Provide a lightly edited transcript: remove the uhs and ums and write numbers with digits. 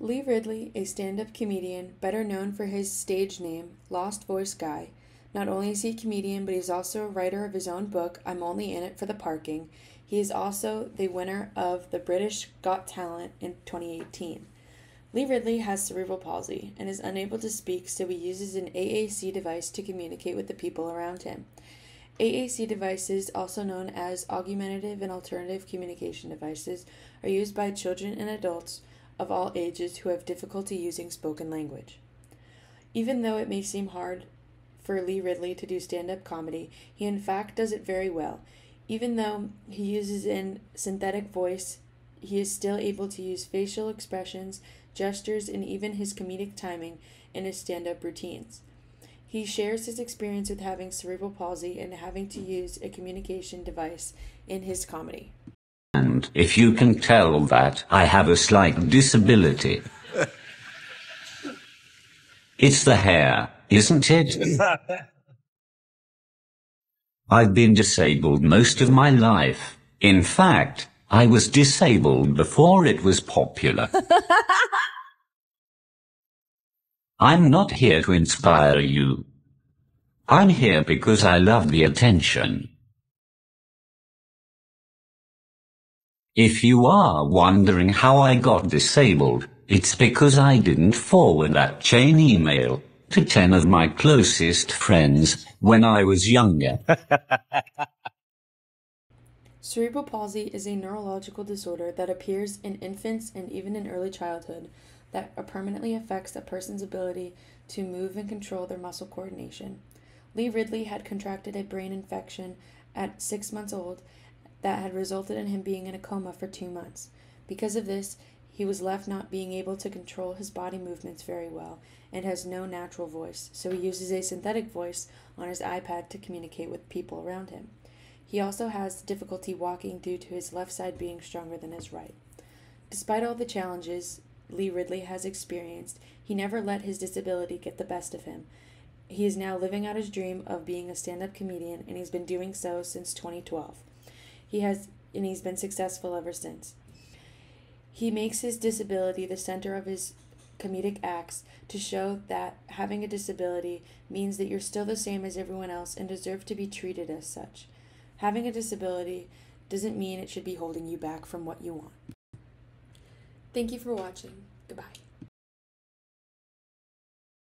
Lee Ridley, a stand-up comedian, better known for his stage name, Lost Voice Guy. Not only is he a comedian, but he's also a writer of his own book, I'm Only in It for the Parking. He is also the winner of the British Got Talent in 2018. Lee Ridley has cerebral palsy and is unable to speak, so he uses an AAC device to communicate with the people around him. AAC devices, also known as augmentative and alternative communication devices, are used by children and adults of all ages who have difficulty using spoken language. Even though it may seem hard for Lee Ridley to do stand-up comedy, he in fact does it very well. Even though he uses a synthetic voice, he is still able to use facial expressions, gestures, and even his comedic timing in his stand-up routines. He shares his experience with having cerebral palsy and having to use a communication device in his comedy. And if you can tell that I have a slight disability, it's the hair, isn't it? I've been disabled most of my life. In fact, I was disabled before it was popular. I'm not here to inspire you. I'm here because I love the attention. If you are wondering how I got disabled, it's because I didn't forward that chain email to 10 of my closest friends when I was younger. Cerebral palsy is a neurological disorder that appears in infants and even in early childhood that permanently affects a person's ability to move and control their muscle coordination. Lee Ridley had contracted a brain infection at 6 months old that had resulted in him being in a coma for 2 months. Because of this, he was left not being able to control his body movements very well and has no natural voice, so he uses a synthetic voice on his iPad to communicate with people around him. He also has difficulty walking due to his left side being stronger than his right. Despite all the challenges Lee Ridley has experienced, he never let his disability get the best of him. He is now living out his dream of being a stand-up comedian, and he's been doing so since 2012. He's been successful ever since. He makes his disability the center of his comedic acts to show that having a disability means that you're still the same as everyone else and deserve to be treated as such. Having a disability doesn't mean it should be holding you back from what you want. Thank you for watching. Goodbye.